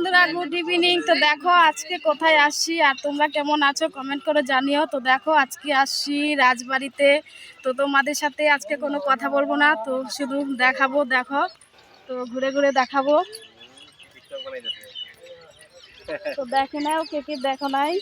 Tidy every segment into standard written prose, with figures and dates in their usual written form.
বন্ধুরা, good evening. তো দেখো আজকে কোথায় আসছি আর তোমরা কেমন আছো কমেন্ট করে জানিও। তো দেখো আজকে আসছি রাজবাড়িতে। তো তোমাদের সাথে আজকে কোনো কথা বলবো না, তো শুধু দেখাবো। দেখো তো ঘুরে ঘুরে দেখাবো। তো দেখে নাও কে কে দেখো নাই।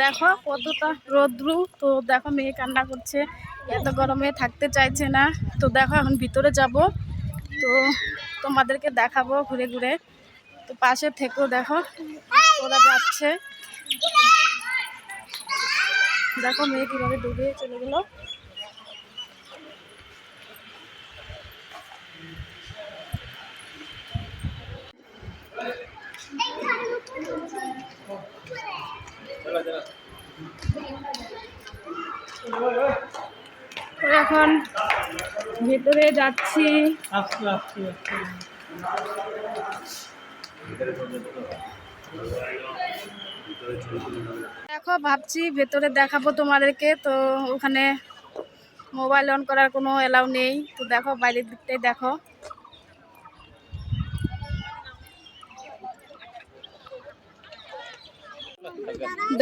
দেখো কতটা রোদ্রু। তো দেখো মেয়ে কান্না করছে, এত গরমে থাকতে চাইছে না। তো দেখো এখন ভিতরে যাব, তো তোমাদেরকে দেখাবো ঘুরে ঘুরে। তো পাশে থেকেও দেখো ওরা যাচ্ছে। দেখো মেয়ে কিভাবে ডুবে চলে গেল। এখন ভেতরে যাচ্ছি। দেখো ভাবছি ভেতরে দেখাবো তোমাদেরকে, তো ওখানে মোবাইল অন করার কোনো এলাও নেই। তো দেখো বাইরের দিকটাই দেখো।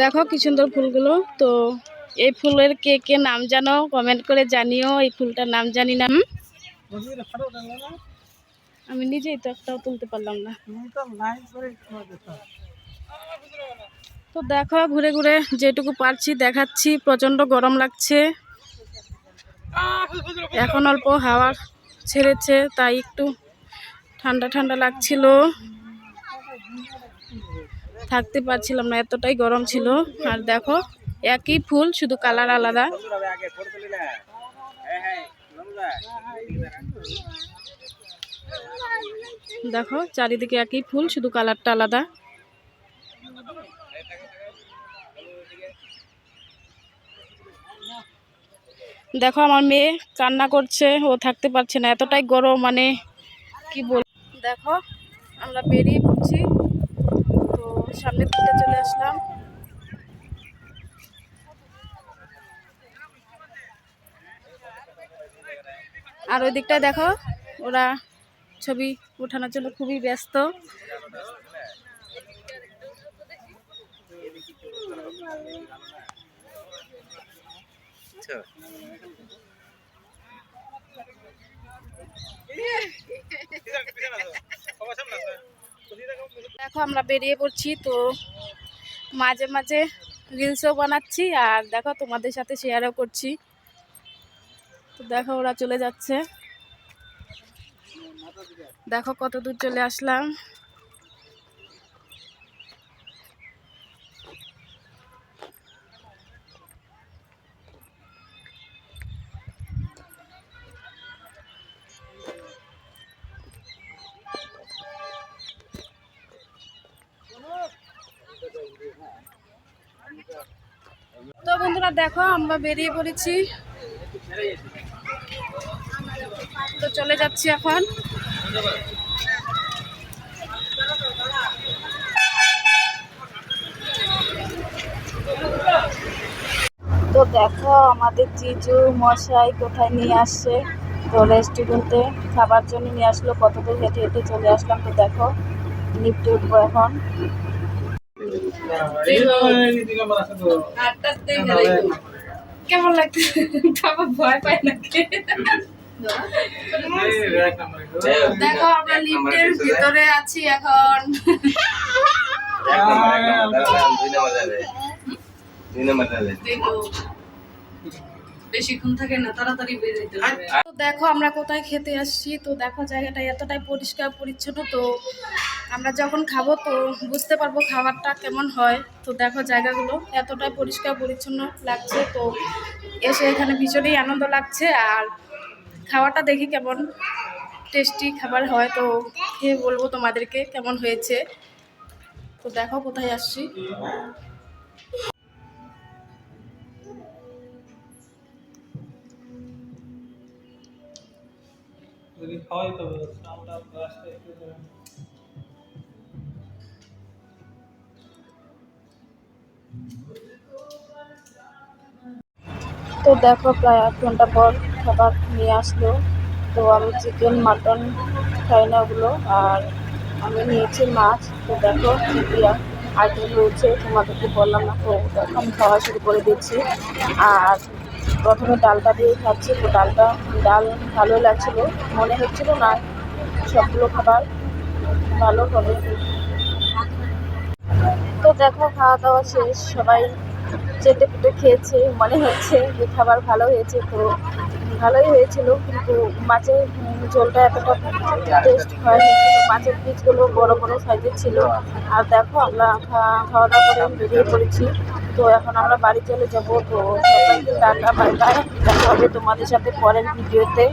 দেখো কি সুন্দর ফুলগুলো। তো এই ফুলের কে কে নাম জানো কমেন্ট করে জানিও। এই ফুলটার নাম জানি না, আমি নিজেই তো একটাও তুলতে পারলাম না। তো দেখো ঘুরে ঘুরে যেটুকু পারছি দেখাচ্ছি। প্রচন্ড গরম লাগছে, এখন অল্প হাওয়া ছেড়েছে, তাই একটু ঠান্ডা ঠান্ডা লাগছিল। থাকতে পারছিলাম না, এতটাই গরম ছিল। আর দেখো একই ফুল, শুধু কালার আলাদা। দেখো চারিদিকে একই ফুল, শুধু কালারটা আলাদা। দেখো আমার মেয়ে কান্না করছে, ও থাকতে পারছে না, এতটাই গরম, মানে কি বল। দেখো আমরা বেরিয়ে পড়ছি, তো সামনের দিকে চলে আসলাম। আর ওই দিকটায় দেখো ওরা ছবি ওঠানোর জন্য খুবই ব্যস্ত। দেখো আমরা বেরিয়ে পড়ছি, তো মাঝে মাঝে রিলসও বানাচ্ছি আর দেখো তোমাদের সাথে শেয়ারও করছি। তো দেখো ওরা চলে যাচ্ছে, দেখো কত দূর চলে আসলাম। তো বন্ধুরা দেখো আমরা বেরিয়ে পড়েছি, তো চলে যাচ্ছি এখন। তো দেখো আমাদের জিজু মশাই কোথায় নিয়ে আসছে। তো রেস্টুরেন্টে খাবার জন্য নিয়ে আসলো, কত দূর হেঁটে হেঁটে চলে আসলাম। তো দেখো লিফটে উঠবো এখন। কেমন লাগছে? ভয় পায় নাকি? দেখো আমরা লিফটের ভিতরে আছি এখন। বেশিক্ষণ থাকে না, তাড়াতাড়ি বেরিয়ে যেতে হবে। তো দেখো আমরা কোথায় খেতে আসছি। তো দেখো জায়গাটা এতটাই পরিষ্কার পরিচ্ছন্ন, তো আমরা যখন খাবো তো বুঝতে পারবো খাবারটা কেমন হয়। তো দেখো জায়গাগুলো এতটাই পরিষ্কার পরিচ্ছন্ন লাগছে, তো এসে এখানে ভীষণই আনন্দ লাগছে। আর খাওয়াটা দেখি কেমন টেস্টি খাবার হয়, তো খেয়ে বলবো তোমাদেরকে কেমন হয়েছে। তো দেখো কোথায় আসছি। তো দেখো প্রায় 1 ঘন্টা পর খাবার নিয়ে আসলো। তো আমি চিকেন মাটন খাই না ওগুলো, আর আমি নিয়েছি মাছ। তো দেখো কি কি আইটেম রয়েছে তোমাদেরকে বললাম না, তো দেখো আমি খাওয়া শুরু করে দিচ্ছি। আর প্রথমে ডালটা দিয়ে খাচ্ছি। তো ডাল ভালো লাগছিলো, মনে হচ্ছিল না সবগুলো খাবার ভালো হবে। তো দেখো খাওয়া দাওয়া শেষ, সবাই চেটে পুটে খেয়েছে, মনে হচ্ছে যে খাবার ভালো হয়েছে। তো ভালোই হয়েছিল, কিন্তু মাছের ঝোলটা এতটা টেস্ট হয়নি। মাছের পিসগুলো বড় বড় সাইজের ছিল। আর দেখো আমরা খাওয়া দাওয়া করে বেরিয়ে পড়েছি। তো এখন আমরা বাড়ি চলে যাব। তো সবাইকে টাটা বাই বাই, দেখা হবে তোমাদের সাথে পরের ভিডিওতে।